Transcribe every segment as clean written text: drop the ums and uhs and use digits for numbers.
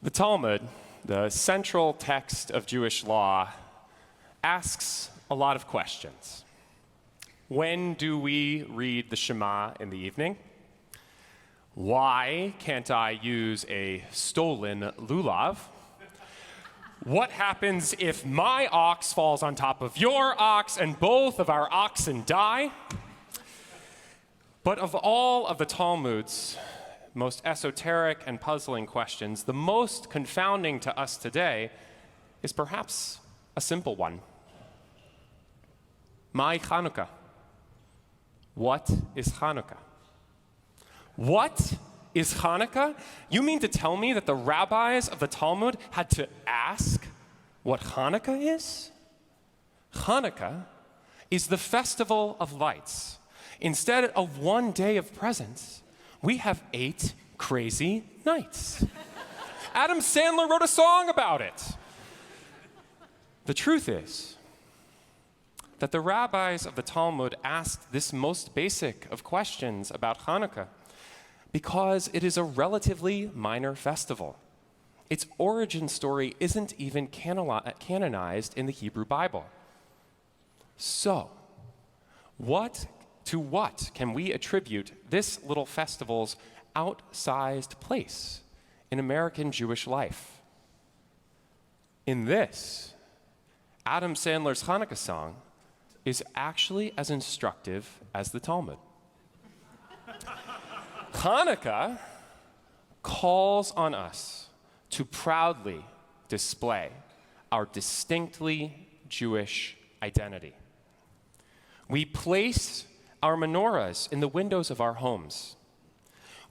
The Talmud, the central text of Jewish law, asks a lot of questions. When do we read the Shema in the evening? Why can't I use a stolen lulav? What happens if my ox falls on top of your ox and both of our oxen die? But of all of the Talmud's most esoteric and puzzling questions, the most confounding to us today is perhaps a simple one. My Hanukkah. What is Hanukkah? What is Hanukkah? You mean to tell me that the rabbis of the Talmud had to ask what Hanukkah is? Hanukkah is the festival of lights. Instead of one day of presents, we have 8 crazy nights. Adam Sandler wrote a song about it. The truth is that the rabbis of the Talmud asked this most basic of questions about Hanukkah because it is a relatively minor festival. Its origin story isn't even canonized in the Hebrew Bible. So, what can we attribute this little festival's outsized place in American Jewish life? In this, Adam Sandler's Hanukkah song is actually as instructive as the Talmud. Hanukkah calls on us to proudly display our distinctly Jewish identity. We place our menorahs in the windows of our homes.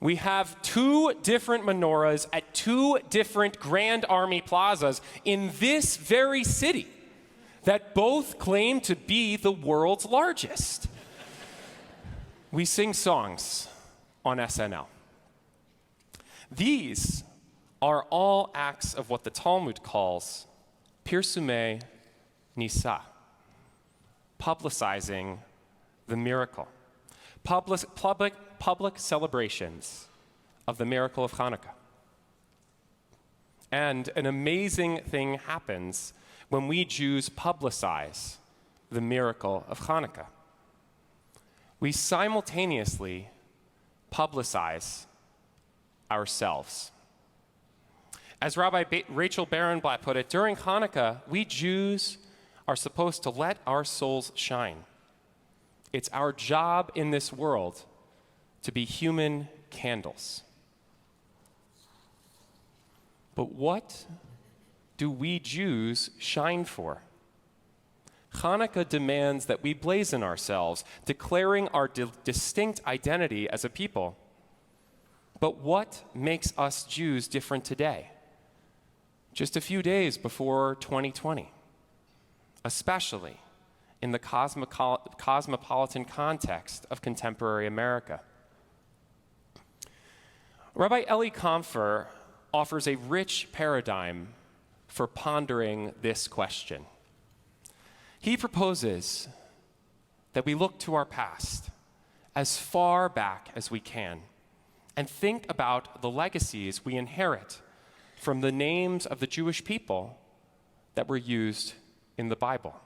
We have 2 different menorahs at 2 different Grand Army plazas in this very city that both claim to be the world's largest. We sing songs on SNL. These are all acts of what the Talmud calls pirsumei nisa, publicizing the miracle, public celebrations of the miracle of Hanukkah. And an amazing thing happens when we Jews publicize the miracle of Hanukkah. We simultaneously publicize ourselves. As Rabbi Rachel Barenblatt put it, during Hanukkah, we Jews are supposed to let our souls shine. It's our job in this world to be human candles. But what do we Jews shine for? Hanukkah demands that we blazon ourselves, declaring our distinct identity as a people. But what makes us Jews different today? Just a few days before 2020, especially in the cosmopolitan context of contemporary America. Rabbi Eli Kampfer offers a rich paradigm for pondering this question. He proposes that we look to our past as far back as we can and think about the legacies we inherit from the names of the Jewish people that were used in the Bible.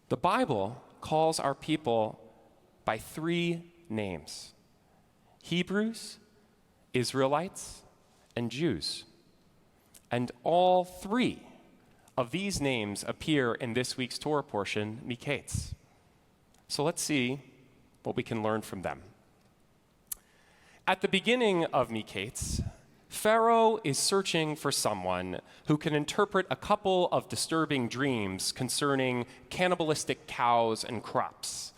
The Bible calls our people by 3 names: Hebrews, Israelites, and Jews. And all 3 of these names appear in this week's Torah portion, Miketz. So let's see what we can learn from them. At the beginning of Miketz, Pharaoh is searching for someone who can interpret a couple of disturbing dreams concerning cannibalistic cows and crops.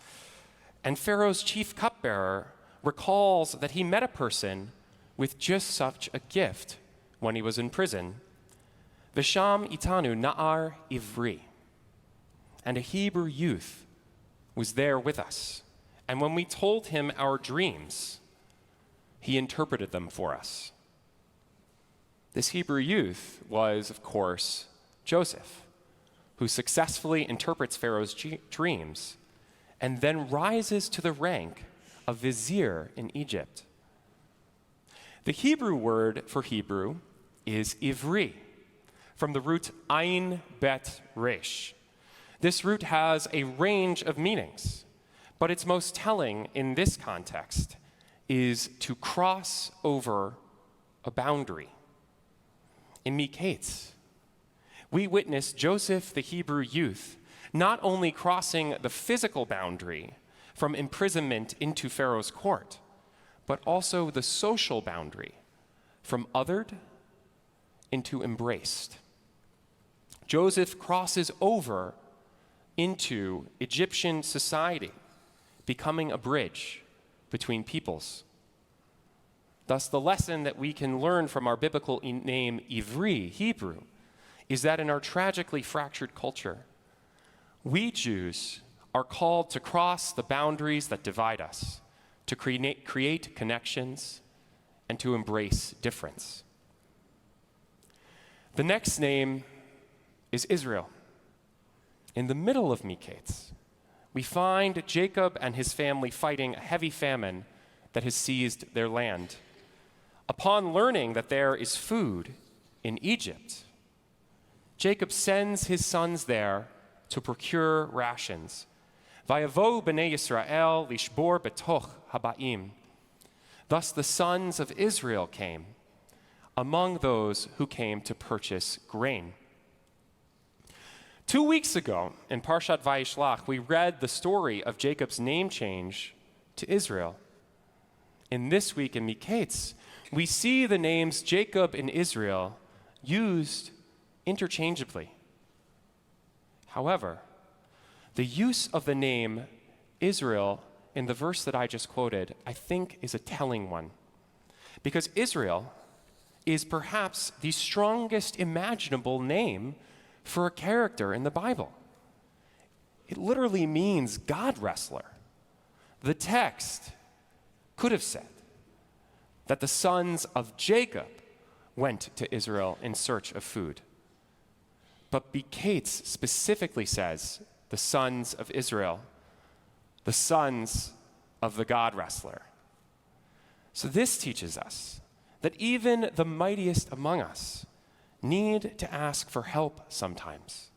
And Pharaoh's chief cupbearer recalls that he met a person with just such a gift when he was in prison. V'sham itanu na'ar ivri. And a Hebrew youth was there with us. And when we told him our dreams, he interpreted them for us. This Hebrew youth was, of course, Joseph, who successfully interprets Pharaoh's dreams and then rises to the rank of vizier in Egypt. The Hebrew word for Hebrew is ivri, from the root ayin bet resh. This root has a range of meanings, but its most telling in this context is to cross over a boundary. In Miketz, we witness Joseph, the Hebrew youth, not only crossing the physical boundary from imprisonment into Pharaoh's court, but also the social boundary from othered into embraced. Joseph crosses over into Egyptian society, becoming a bridge between peoples. Thus, the lesson that we can learn from our biblical name, Ivri, Hebrew, is that in our tragically fractured culture, we Jews are called to cross the boundaries that divide us, to create connections, and to embrace difference. The next name is Israel. In the middle of Miketz, we find Jacob and his family fighting a heavy famine that has seized their land. Upon learning that there is food in Egypt, Jacob sends his sons there to procure rations. Vayavo b'nei Yisrael lishbor betoch habaim. Thus the sons of Israel came among those who came to purchase grain. 2 weeks ago, in Parshat Vayishlach, we read the story of Jacob's name change to Israel. In this week in Miketz, we see the names Jacob and Israel used interchangeably. However, the use of the name Israel in the verse that I just quoted, I think, is a telling one. Because Israel is perhaps the strongest imaginable name for a character in the Bible. It literally means God wrestler. The text could have said that the sons of Jacob went to Israel in search of food. But Miketz specifically says the sons of Israel, the sons of the God wrestler. So this teaches us that even the mightiest among us need to ask for help sometimes.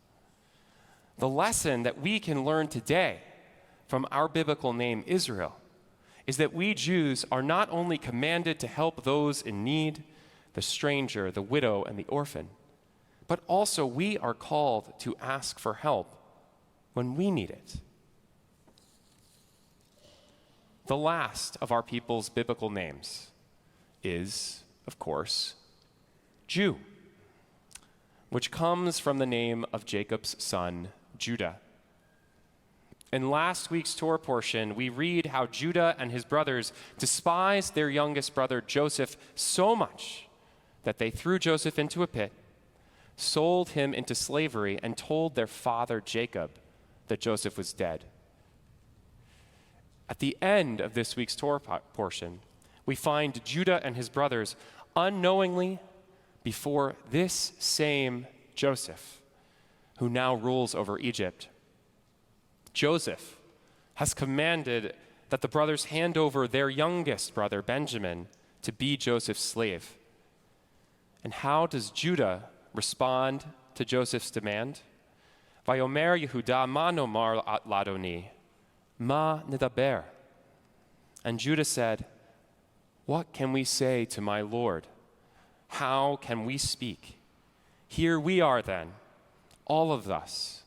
The lesson that we can learn today from our biblical name Israel is that we Jews are not only commanded to help those in need, the stranger, the widow, and the orphan, but also we are called to ask for help when we need it. The last of our people's biblical names is, of course, Jew, which comes from the name of Jacob's son, Judah. In last week's Torah portion, we read how Judah and his brothers despised their youngest brother Joseph so much that they threw Joseph into a pit, sold him into slavery, and told their father Jacob that Joseph was dead. At the end of this week's Torah portion, we find Judah and his brothers unknowingly before this same Joseph, who now rules over Egypt. Joseph has commanded that the brothers hand over their youngest brother, Benjamin, to be Joseph's slave. And how does Judah respond to Joseph's demand? Vayomer Yehuda ma nomar ladoni, ma nidaber. And Judah said, "What can we say to my Lord? How can we speak? Here we are then, all of us,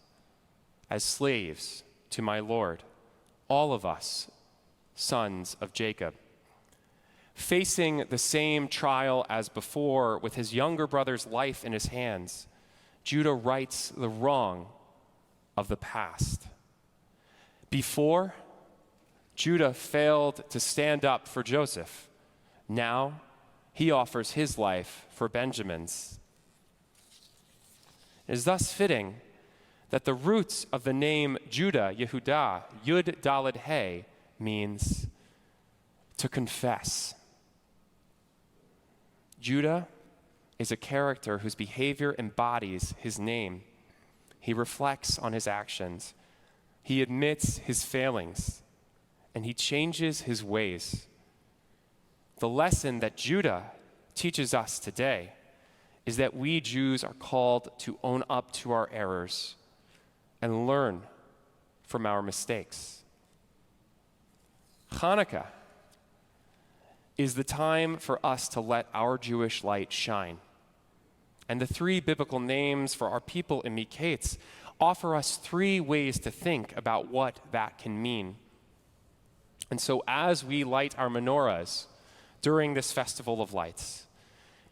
as slaves to my Lord, all of us, sons of Jacob." Facing the same trial as before, with his younger brother's life in his hands, Judah rights the wrong of the past. Before, Judah failed to stand up for Joseph. Now, he offers his life for Benjamin's. It is thus fitting that the roots of the name Judah, Yehudah, Yud Daled He, means to confess. Judah is a character whose behavior embodies his name. He reflects on his actions. He admits his failings, and he changes his ways. The lesson that Judah teaches us today is that we Jews are called to own up to our errors and learn from our mistakes. Hanukkah is the time for us to let our Jewish light shine. And the three biblical names for our people in Miketz offer us three ways to think about what that can mean. And so as we light our menorahs during this festival of lights,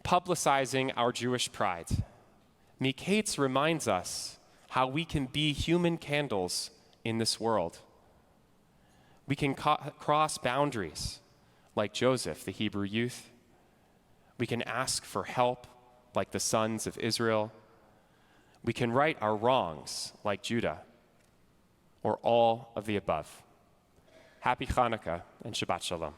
publicizing our Jewish pride, Miketz reminds us how we can be human candles in this world. We can cross boundaries like Joseph, the Hebrew youth. We can ask for help like the sons of Israel. We can right our wrongs like Judah, or all of the above. Happy Hanukkah and Shabbat Shalom.